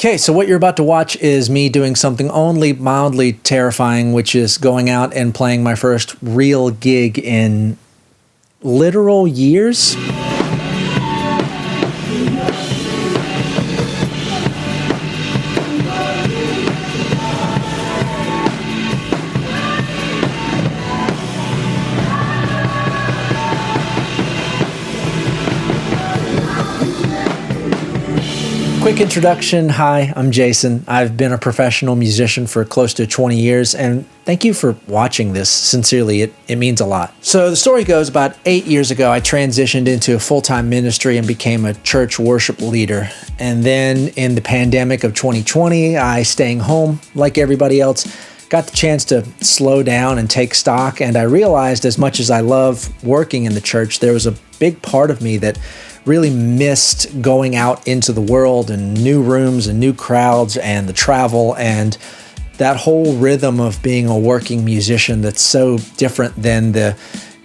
Okay, so what you're about to watch is me doing something only mildly terrifying, which is going out and playing my first real gig in literal years. Quick introduction. Hi, I'm Jason. I've been a professional musician for close to 20 years, and thank you for watching this. Sincerely, it means a lot. So the story goes, about 8 years ago, I transitioned into a full-time ministry and became a church worship leader. And then in the pandemic of 2020, I, staying home like everybody else, got the chance to slow down and take stock, and I realized, as much as I love working in the church, there was a big part of me that really missed going out into the world and new rooms and new crowds and the travel and that whole rhythm of being a working musician that's so different than the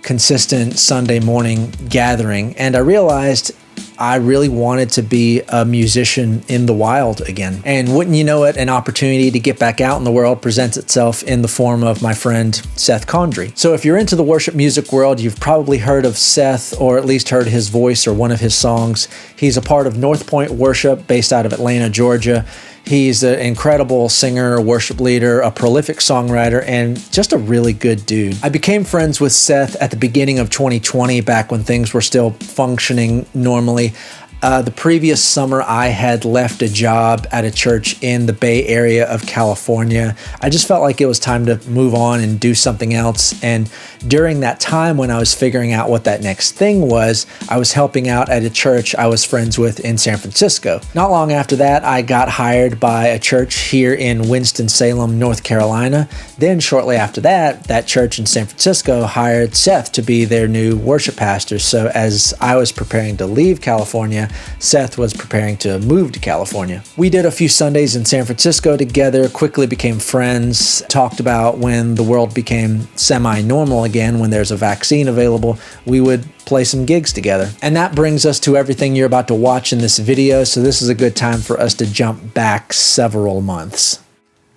consistent Sunday morning gathering. And I realized I really wanted to be a musician in the wild again. And wouldn't you know it, an opportunity to get back out in the world presents itself in the form of my friend Seth Condry. So if you're into the worship music world, you've probably heard of Seth, or at least heard his voice or one of his songs. He's a part of North Point Worship, based out of Atlanta, Georgia. He's an incredible singer, worship leader, a prolific songwriter, and just a really good dude. I became friends with Seth at the beginning of 2020, back when things were still functioning normally. The previous summer, I had left a job at a church in the Bay Area of California. I just felt like it was time to move on and do something else. And during that time, when I was figuring out what that next thing was, I was helping out at a church I was friends with in San Francisco. Not long after that, I got hired by a church here in Winston-Salem, North Carolina. Then shortly after that, that church in San Francisco hired Seth to be their new worship pastor. So as I was preparing to leave California, Seth was preparing to move to California. We did a few Sundays in San Francisco together, quickly became friends, talked about when the world became semi-normal again, when there's a vaccine available, we would play some gigs together. And that brings us to everything you're about to watch in this video, so this is a good time for us to jump back several months.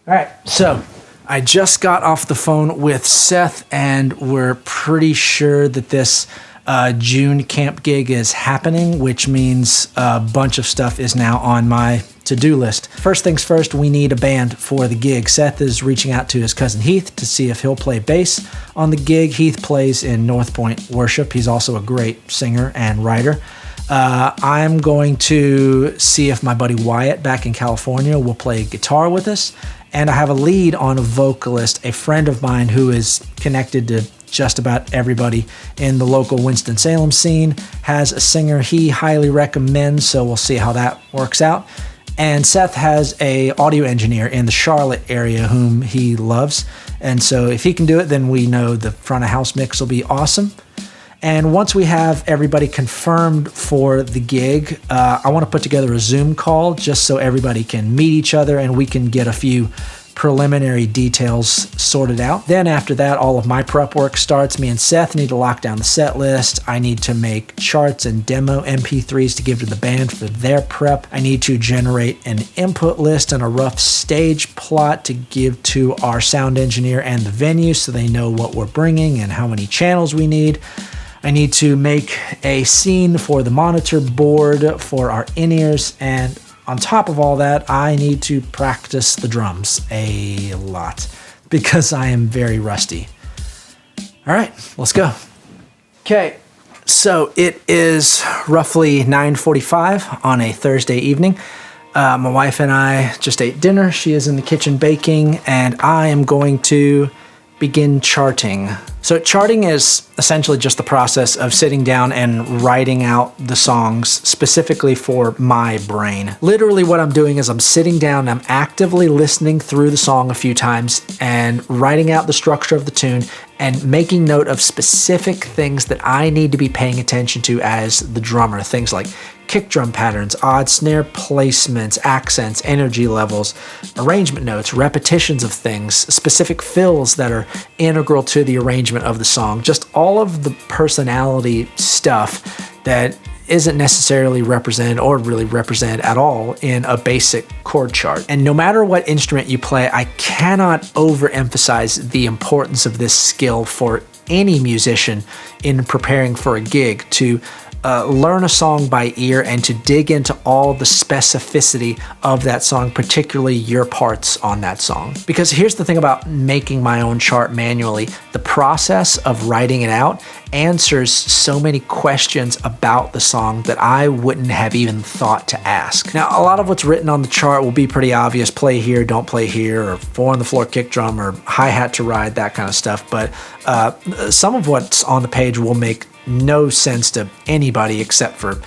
All right, so I just got off the phone with Seth, and we're pretty sure that this June camp gig is happening, which means a bunch of stuff is now on my to-do list. First things first, we need a band for the gig. Seth is reaching out to his cousin Heath to see if he'll play bass on the gig. Heath plays in North Point Worship. He's also a great singer and writer. I'm going to see if my buddy Wyatt back in California will play guitar with us. And I have a lead on a vocalist, a friend of mine who is connected to just about everybody in the local Winston-Salem scene, has a singer he highly recommends, so we'll see how that works out. And Seth has a audio engineer in the Charlotte area whom he loves. And so if he can do it, then we know the front of house mix will be awesome. And once we have everybody confirmed for the gig, I want to put together a Zoom call just so everybody can meet each other and we can get a few preliminary details sorted out. Then after that, all of my prep work starts. Me and Seth need to lock down the set list. I need to make charts and demo MP3s to give to the band for their prep. I need to generate an input list and a rough stage plot to give to our sound engineer and the venue so they know what we're bringing and how many channels we need. I need to make a scene for the monitor board for our in-ears, and on top of all that, I need to practice the drums a lot because I am very rusty. All right, let's go. Okay, so it is roughly 9:45 on a Thursday evening. My wife and I just ate dinner. She is in the kitchen baking, and I am going to begin charting. So charting is essentially just the process of sitting down and writing out the songs specifically for my brain. Literally what I'm doing is I'm sitting down, I'm actively listening through the song a few times and writing out the structure of the tune and making note of specific things that I need to be paying attention to as the drummer. Things like kick drum patterns, odd snare placements, accents, energy levels, arrangement notes, repetitions of things, specific fills that are integral to the arrangement of the song, just all of the personality stuff that isn't necessarily represented or really represented at all in a basic chord chart. And no matter what instrument you play, I cannot overemphasize the importance of this skill for any musician in preparing for a gig, to learn a song by ear and to dig into all the specificity of that song, particularly your parts on that song. Because here's the thing about making my own chart manually: the process of writing it out answers so many questions about the song that I wouldn't have even thought to ask. Now, a lot of what's written on the chart will be pretty obvious: play here, don't play here, or 4 on the floor kick drum, or hi-hat to ride, that kind of stuff. But some of what's on the page will make no sense to anybody except for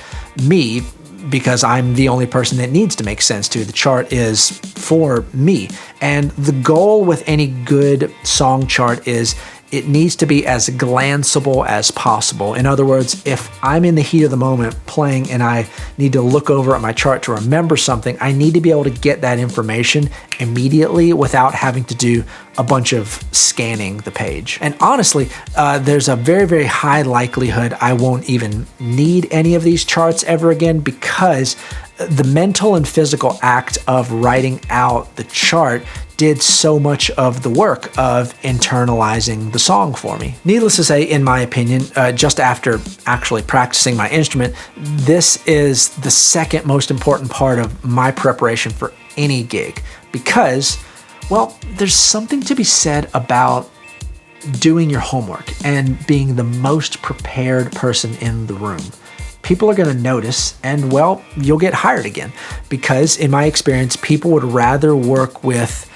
me, because I'm the only person that needs to make sense to. The chart is for me. And the goal with any good song chart is it needs to be as glanceable as possible. In other words, if I'm in the heat of the moment playing and I need to look over at my chart to remember something, I need to be able to get that information immediately without having to do a bunch of scanning the page. And honestly, there's a very, very high likelihood I won't even need any of these charts ever again, because the mental and physical act of writing out the chart did so much of the work of internalizing the song for me. Needless to say, in my opinion, just after actually practicing my instrument, this is the second most important part of my preparation for any gig, because, well, there's something to be said about doing your homework and being the most prepared person in the room. People are going to notice, and, well, you'll get hired again, because in my experience, people would rather work with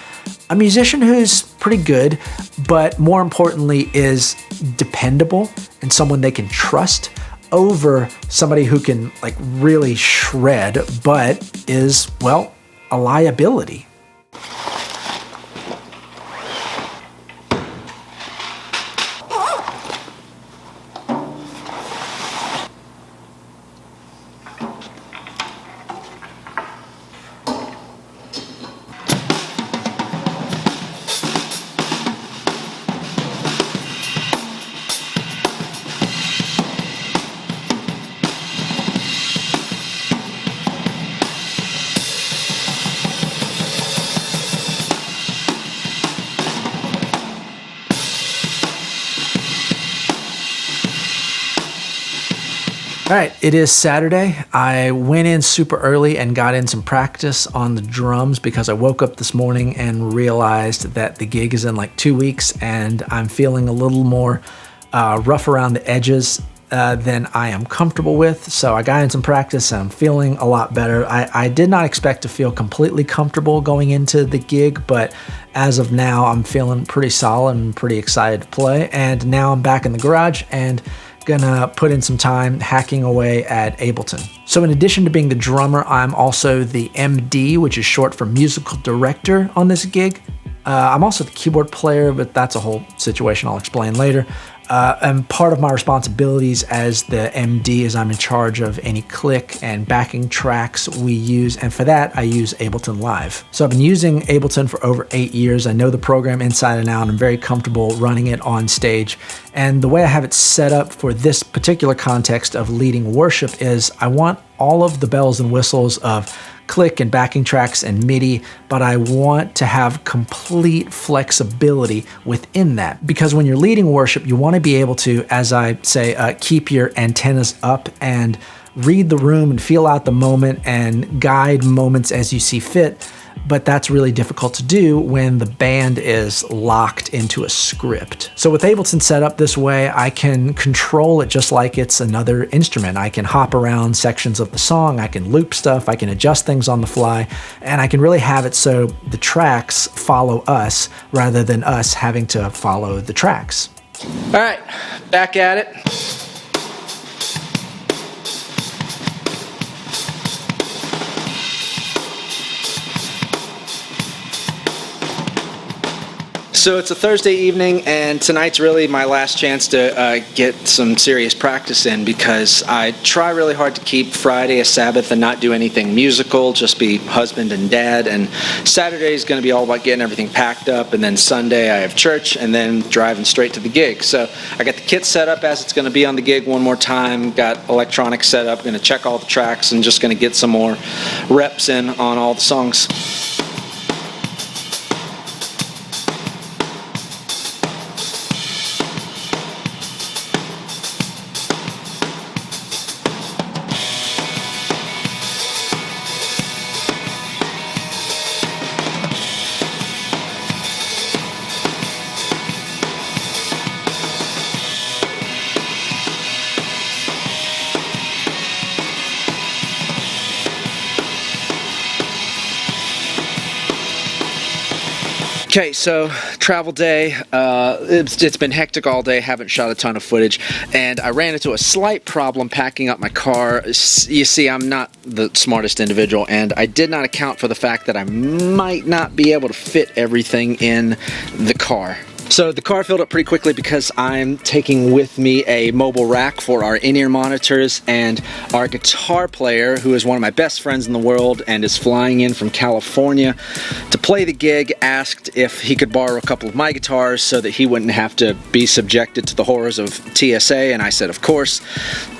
a musician who's pretty good, but more importantly is dependable and someone they can trust, over somebody who can like really shred but is, well, a liability. All right, it is Saturday. I went in super early and got in some practice on the drums because I woke up this morning and realized that the gig is in like 2 weeks and I'm feeling a little more rough around the edges than I am comfortable with. So I got in some practice and I'm feeling a lot better. I did not expect to feel completely comfortable going into the gig, but as of now, I'm feeling pretty solid and pretty excited to play. And now I'm back in the garage and gonna put in some time hacking away at Ableton. So in addition to being the drummer, I'm also the MD, which is short for musical director on this gig. I'm also the keyboard player, but that's a whole situation I'll explain later. And part of my responsibilities as the MD is I'm in charge of any click and backing tracks we use, and for that I use Ableton Live. So I've been using Ableton for over 8 years. I know the program inside and out, and I'm very comfortable running it on stage. And the way I have it set up for this particular context of leading worship is I want all of the bells and whistles of click and backing tracks and MIDI, but I want to have complete flexibility within that. Because when you're leading worship, you want to be able to, as I say, keep your antennas up and read the room and feel out the moment and guide moments as you see fit. But that's really difficult to do when the band is locked into a script. So with Ableton set up this way, I can control it just like it's another instrument. I can hop around sections of the song, I can loop stuff, I can adjust things on the fly, and I can really have it so the tracks follow us rather than us having to follow the tracks. All right, back at it. So it's a Thursday evening, and tonight's really my last chance to get some serious practice in, because I try really hard to keep Friday a Sabbath and not do anything musical, just be husband and dad. And Saturday is going to be all about getting everything packed up, and then Sunday I have church, and then driving straight to the gig. So I got the kit set up as it's going to be on the gig one more time, got electronics set up, going to check all the tracks, and just going to get some more reps in on all the songs. Okay, so travel day, it's been hectic all day, haven't shot a ton of footage, and I ran into a slight problem packing up my car. You see, I'm not the smartest individual, and I did not account for the fact that I might not be able to fit everything in the car. So the car filled up pretty quickly because I'm taking with me a mobile rack for our in-ear monitors, and our guitar player, who is one of my best friends in the world and is flying in from California to play the gig, asked if he could borrow a couple of my guitars so that he wouldn't have to be subjected to the horrors of TSA, and I said of course.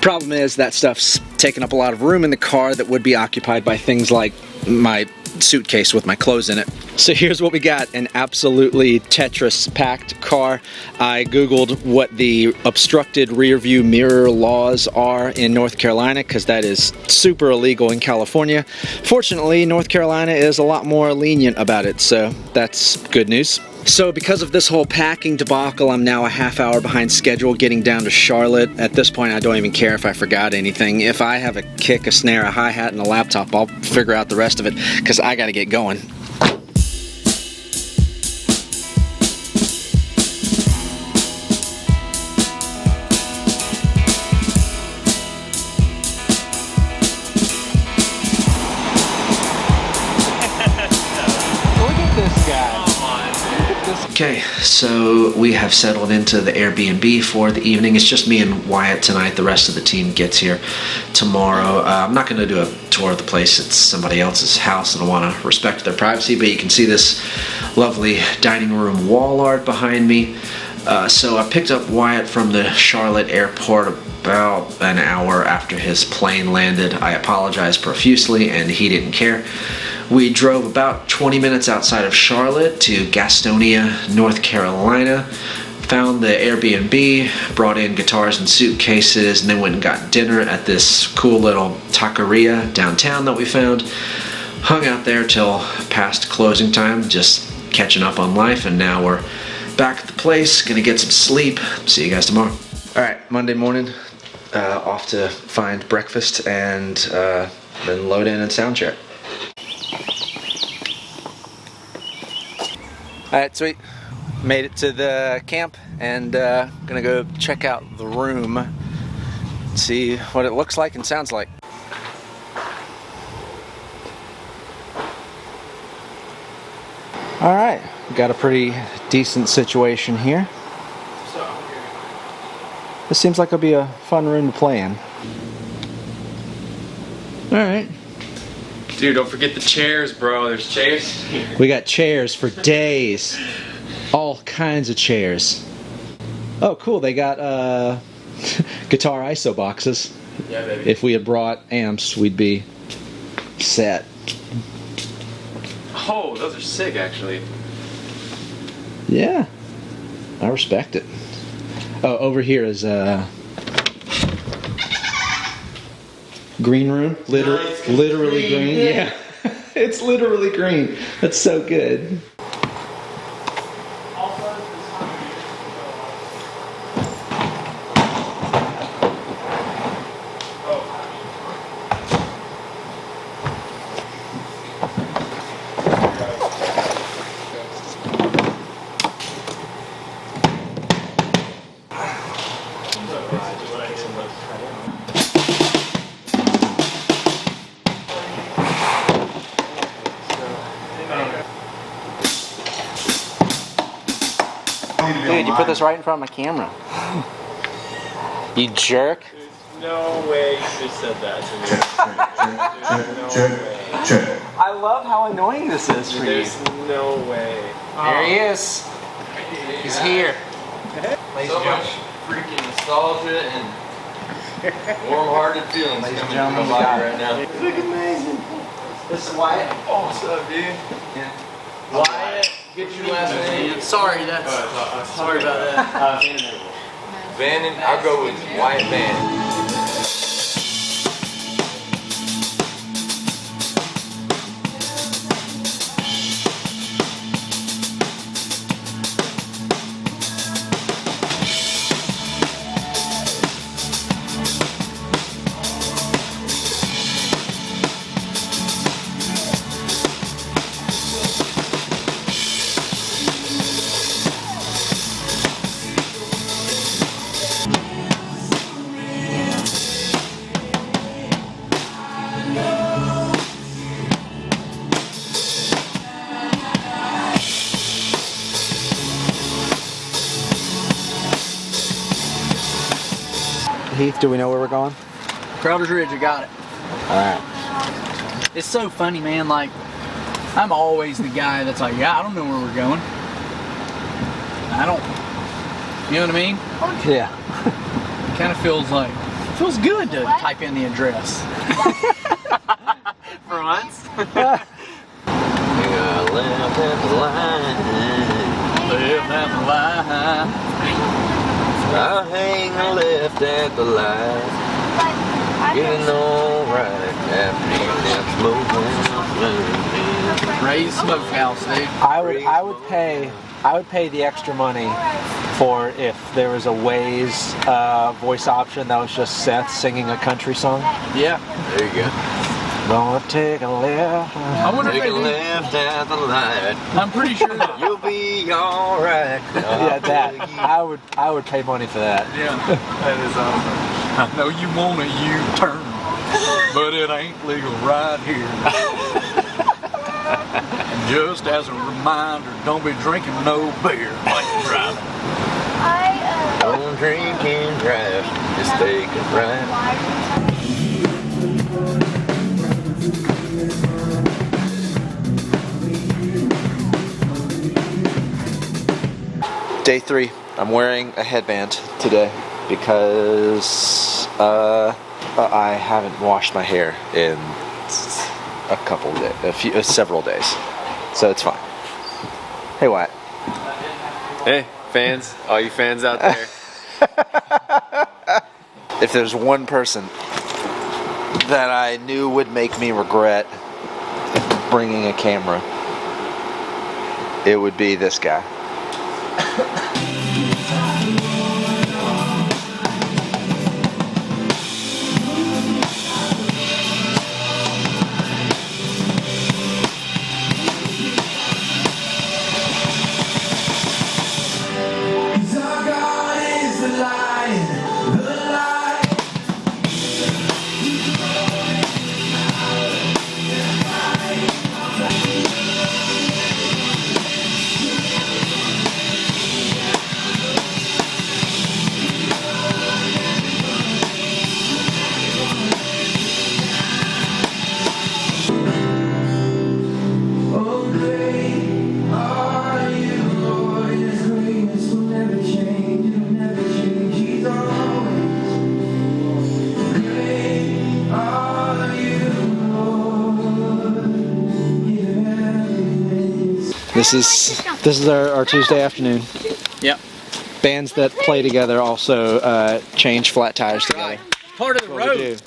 Problem is that stuff's taking up a lot of room in the car that would be occupied by things like my suitcase with my clothes in it. So here's what we got: an absolutely Tetris-packed car. I googled what the obstructed rear view mirror laws are in North Carolina, because that is super illegal in California. Fortunately, North Carolina is a lot more lenient about it, so that's good news. So because of this whole packing debacle, I'm now a half hour behind schedule getting down to Charlotte. At this point, I don't even care if I forgot anything. If I have a kick, a snare, a hi-hat, and a laptop, I'll figure out the rest of it, because I gotta get going. Okay, so we have settled into the Airbnb for the evening. It's just me and Wyatt tonight. The rest of the team gets here tomorrow. I'm not going to do a tour of the place. It's somebody else's house, and I want to respect their privacy, but you can see this lovely dining room wall art behind me. So I picked up Wyatt from the Charlotte airport about an hour after his plane landed. I apologized profusely, and he didn't care. We drove about 20 minutes outside of Charlotte to Gastonia, North Carolina, found the Airbnb, brought in guitars and suitcases, and then went and got dinner at this cool little taqueria downtown that we found. Hung out there till past closing time, just catching up on life, and now we're back at the place, gonna get some sleep. See you guys tomorrow. Alright, Monday morning, off to find breakfast and then load in and sound check. Alright, sweet. Made it to the camp, and gonna go check out the room, see what it looks like and sounds like. Alright, got a pretty decent situation here. This seems like it'll be a fun room to play in. Alright. Dude, don't forget the chairs, bro. There's chairs. We got chairs for days. All kinds of chairs. Oh, cool. They got guitar ISO boxes. Yeah, baby. If we had brought amps, we'd be set. Oh, those are sick, actually. Yeah. I respect it. Oh, over here is green room. Literally green. Yeah. It's literally green. That's so good. Dude, you put this right in front of my camera. You jerk. There's no way you just said that to me. I love how annoying this is for you. There's no way. There he is. He's here. So much freaking nostalgia and warm-hearted feelings coming from my body right now. Look amazing. This is Wyatt. Oh, what's up, dude? Yeah. Wyatt, get your last name. Sorry, sorry about that. Bannon, I'll go with Wyatt Bannon. Heath, do we know where we're going? Crowder's Ridge, I got it. Alright. It's so funny, man. Like, I'm always the guy that's like, yeah, I don't know where we're going. I don't. You know what I mean? Yeah. It kind of feels good to type in the address. For once. Left at the line. Live at the line. I hang left at the light. Getting alright after you left smoking. Raised Smokehouse, dude. I would pay the extra money for if there was a Waze voice option that was just Seth singing a country song. Yeah. There you go. Gonna take a left. I wonder if Take they a do. left at the light. I'm pretty sure that. You'll be alright. Yeah, that. I would pay money for that. Yeah, that is awesome. I know you want a U-turn, but it ain't legal right here. Just as a reminder, don't be drinking no beer while you're driving. Don't drink and drive. Just take a ride. Day 3. I'm wearing a headband today because I haven't washed my hair in several days, so it's fine. Hey, Wyatt. Hey, fans. All you fans out there. If there's one person that I knew would make me regret bringing a camera, it would be this guy. This is our Tuesday afternoon. Yep. Bands that play together also change flat tires together. Part of the What we do. road.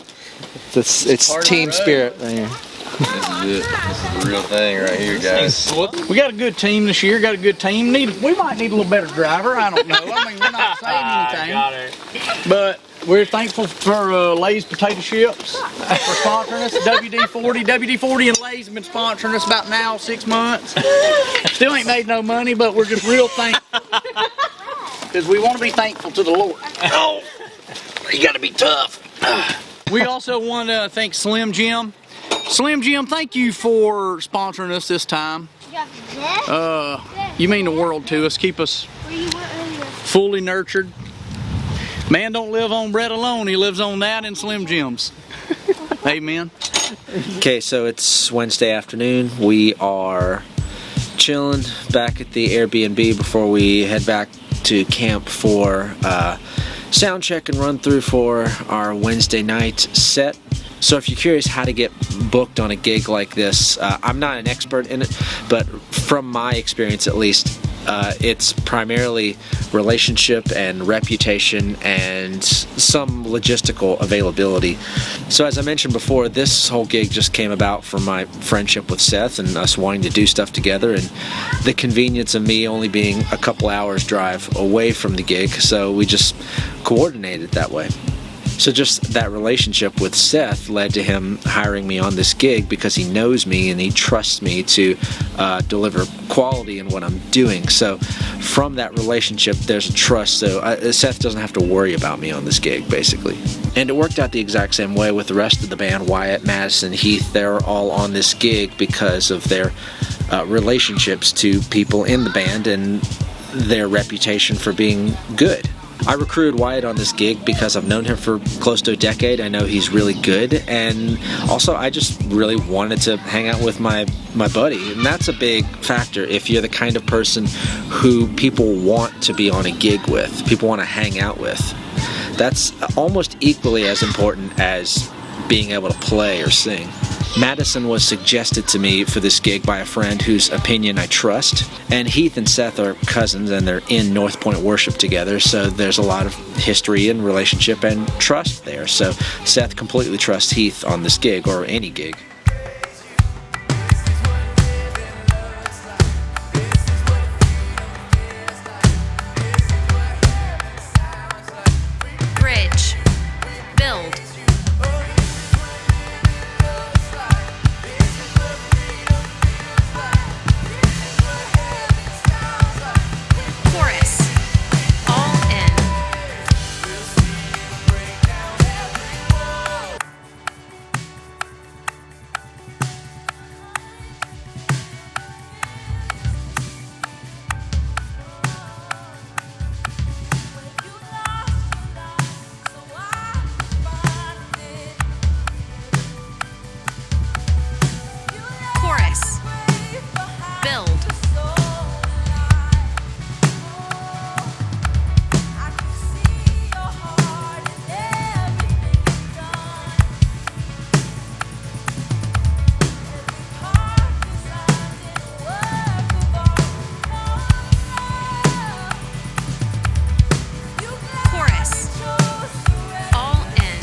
It's part of team the road. spirit right here. This is it. This is the real thing right here, guys. We got a good team this year. Got a good team. We might need a little better driver. I don't know. I mean, we're not saying anything. But we're thankful for Lay's Potato Chips for sponsoring us. WD-40 and Lay's have been sponsoring us about now 6 months. Still ain't made no money, but we're just real thankful because we want to be thankful to the Lord. Oh, you got to be tough. We also want to thank Slim Jim. Slim Jim, thank you for sponsoring us this time. You mean the world to us. Keep us fully nurtured. Man don't live on bread alone. He lives on that and Slim Jims. Amen. Okay, so it's Wednesday afternoon. We are chilling back at the Airbnb before we head back to camp for sound check and run through for our Wednesday night set. So if you're curious how to get booked on a gig like this, I'm not an expert in it, but from my experience at least, it's primarily relationship and reputation and some logistical availability. So as I mentioned before, this whole gig just came about from my friendship with Seth and us wanting to do stuff together and the convenience of me only being a couple hours drive away from the gig, so we just coordinated that way. So just that relationship with Seth led to him hiring me on this gig because he knows me and he trusts me to deliver quality in what I'm doing. So from that relationship, there's a trust. So Seth doesn't have to worry about me on this gig, basically. And it worked out the exact same way with the rest of the band. Wyatt, Madison, Heath, they're all on this gig because of their relationships to people in the band and their reputation for being good. I recruited Wyatt on this gig because I've known him for close to a decade. I know he's really good, and also I just really wanted to hang out with my buddy, and that's a big factor if you're the kind of person who people want to be on a gig with, people want to hang out with. That's almost equally as important as being able to play or sing. Madison was suggested to me for this gig by a friend whose opinion I trust, and Heath and Seth are cousins and they're in North Point worship together, so there's a lot of history and relationship and trust there. So Seth completely trusts Heath on this gig, or any gig. Bridge. Build. Chorus. All in. Chorus. Build. Chorus. All in.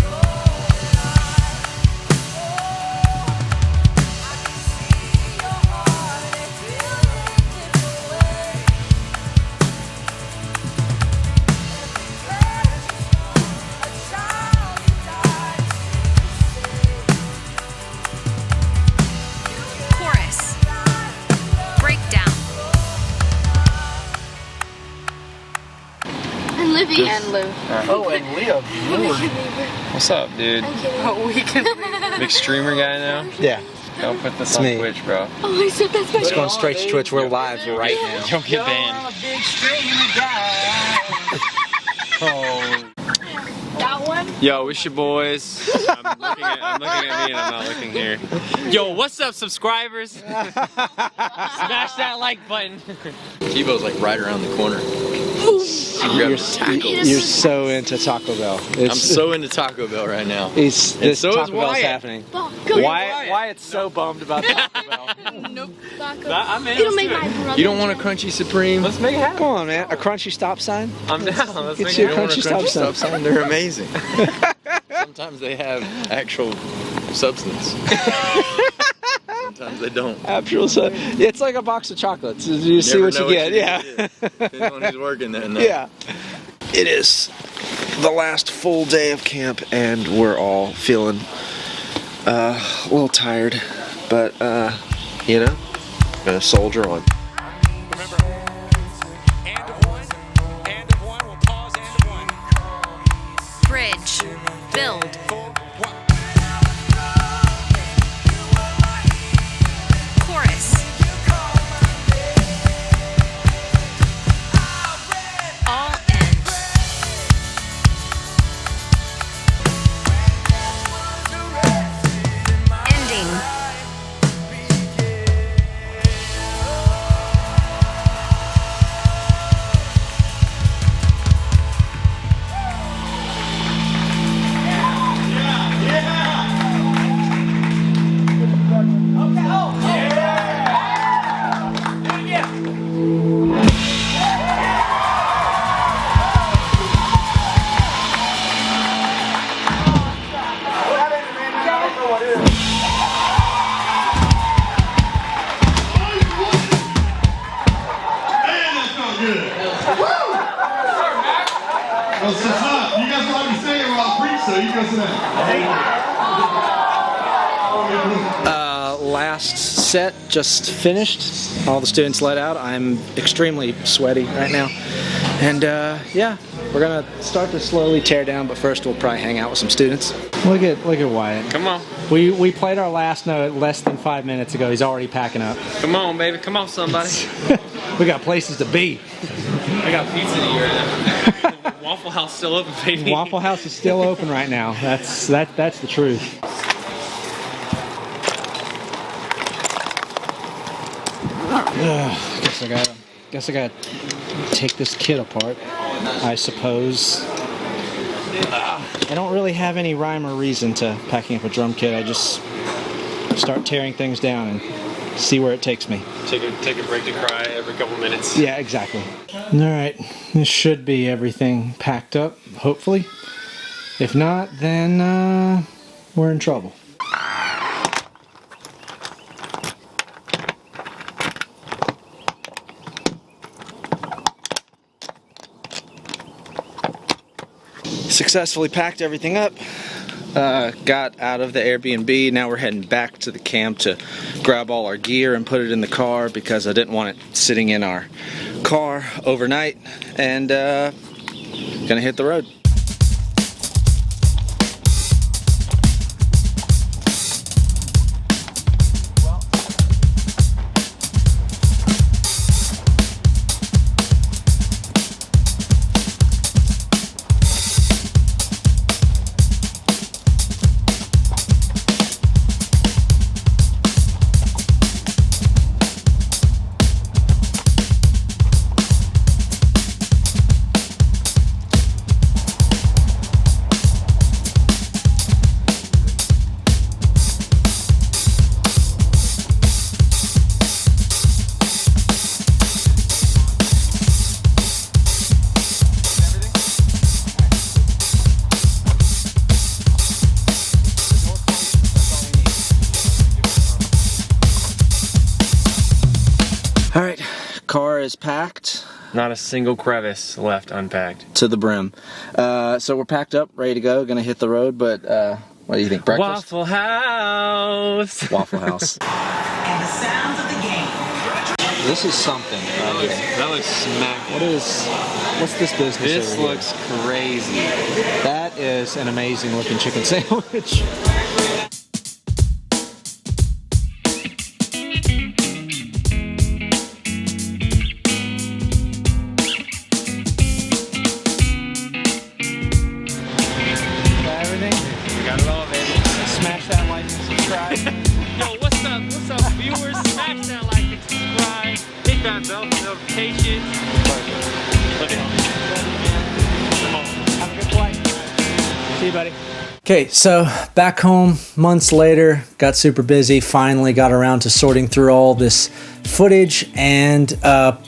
Chorus. Breakdown. And Livy. And Liv. Oh, and Liv. Lord. What's up, dude? Oh, we can. Big streamer guy now? Yeah, Don't put this It's on me. Twitch, bro. Oh, I said that's my it's going straight to Twitch. We're live right now. Don't get banned. That one? Yo, it's your boys. I'm looking at me and I'm not looking here. Yo, what's up, subscribers? Smash that like button. Tebow's like right around the corner. You're so into Taco Bell. I'm so into Taco Bell right now. This so is Taco Bell's Wyatt. happening. Oh, go Wyatt's so bummed about Taco Bell. Nope. I'm in. It'll make my brother. You don't want a crunchy supreme? Let's make it happen. Come on, man. A crunchy stop sign? I'm down. Let's Get make you it a You don't want a crunchy stop sign. They're amazing. Sometimes they have actual substance. Sometimes they don't. Actual stuff. It's like a box of chocolates. You see Never what know you get. Yeah. Depends on who's working there. No. Yeah. It is the last full day of camp, and we're all feeling a little tired, but you know, gonna soldier on. Remember, and of one, we'll pause, and of one. Bridge. Build. 4, 1. Chorus. All in. Oh, so stop. You guys want me to say it while I preach, so you go sit down. Last set just finished. All the students let out. I'm extremely sweaty right now. And yeah, we're gonna start to slowly tear down, but first we'll probably hang out with some students. Look at Wyatt. Come on. We played our last note less than 5 minutes ago. He's already packing up. Come on, baby. Come on, somebody. We got places to be. I got pizza to eat right now. Waffle House still open, baby. Waffle House is still open right now. That's the truth. Guess I gotta take this kit apart, I suppose. I don't really have any rhyme or reason to packing up a drum kit. I just start tearing things down and see where it takes me. Take a break to cry every couple minutes. Yeah, exactly. Alright, this should be everything packed up, hopefully. If not, then we're in trouble. Successfully packed everything up, got out of the Airbnb. Now we're heading back to the camp to grab all our gear and put it in the car because I didn't want it sitting in our car overnight, and gonna hit the road. Alright, car is packed. Not a single crevice left unpacked. To the brim. So we're packed up, ready to go, gonna hit the road, but what do you think, breakfast? Waffle House! Waffle House. And the sounds of the game. This is something right here. That looks smack. What's this business This over here? looks crazy. That is an amazing looking chicken sandwich. Yo, what's up? What's up, viewers? Smash that like and subscribe. Hit that bell for notifications. Look at me. Come on. Have a good flight. See you, buddy. Okay, so back home months later, got super busy, finally got around to sorting through all this footage and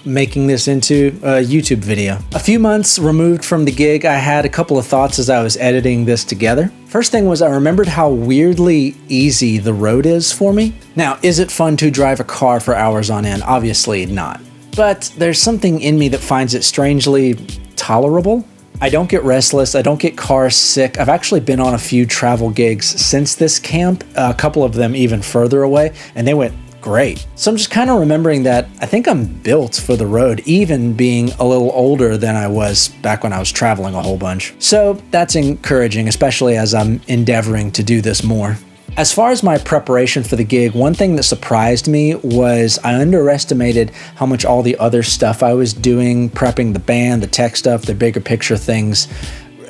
making this into a YouTube video. A few months removed from the gig, I had a couple of thoughts as I was editing this together. First thing was I remembered how weirdly easy the road is for me. Now, is it fun to drive a car for hours on end? Obviously not. But there's something in me that finds it strangely tolerable. I don't get restless, I don't get car sick. I've actually been on a few travel gigs since this camp, a couple of them even further away, and they went great. So I'm just kind of remembering that I think I'm built for the road, even being a little older than I was back when I was traveling a whole bunch. So that's encouraging, especially as I'm endeavoring to do this more. As far as my preparation for the gig, one thing that surprised me was I underestimated how much all the other stuff I was doing, prepping the band, the tech stuff, the bigger picture things,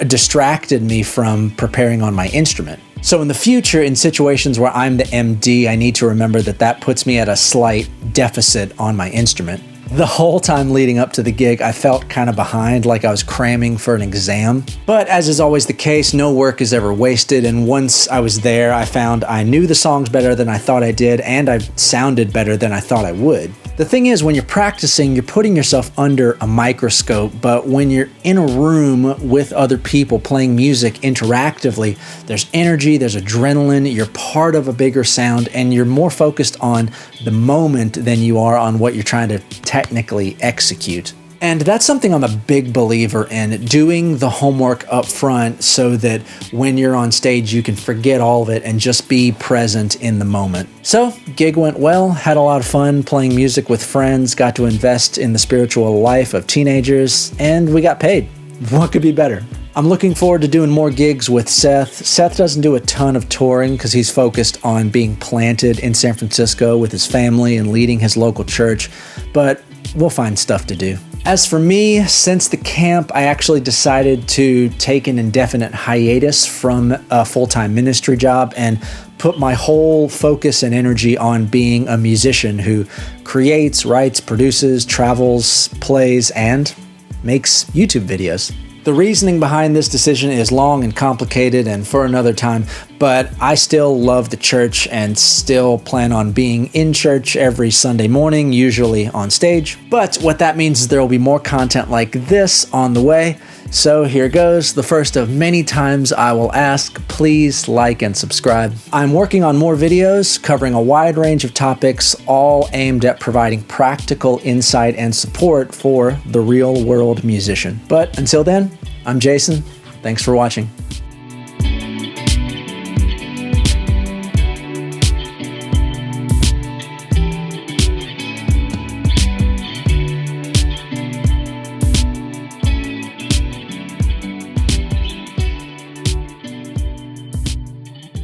distracted me from preparing on my instrument. So in the future, in situations where I'm the MD, I need to remember that that puts me at a slight deficit on my instrument. The whole time leading up to the gig, I felt kind of behind, like I was cramming for an exam. But as is always the case, no work is ever wasted, and once I was there, I found I knew the songs better than I thought I did, and I sounded better than I thought I would. The thing is, when you're practicing, you're putting yourself under a microscope, but when you're in a room with other people playing music interactively, there's energy, there's adrenaline, you're part of a bigger sound, and you're more focused on the moment than you are on what you're trying to technically execute. And that's something I'm a big believer in, doing the homework up front so that when you're on stage, you can forget all of it and just be present in the moment. So, gig went well, had a lot of fun playing music with friends, got to invest in the spiritual life of teenagers, and we got paid. What could be better? I'm looking forward to doing more gigs with Seth. Seth doesn't do a ton of touring because he's focused on being planted in San Francisco with his family and leading his local church, but we'll find stuff to do. As for me, since the camp, I actually decided to take an indefinite hiatus from a full-time ministry job and put my whole focus and energy on being a musician who creates, writes, produces, travels, plays, and makes YouTube videos. The reasoning behind this decision is long and complicated and for another time, but I still love the church and still plan on being in church every Sunday morning, usually on stage. But what that means is there will be more content like this on the way. So here goes, the first of many times I will ask, please like and subscribe. I'm working on more videos covering a wide range of topics, all aimed at providing practical insight and support for the real world musician. But until then, I'm Jason. Thanks for watching.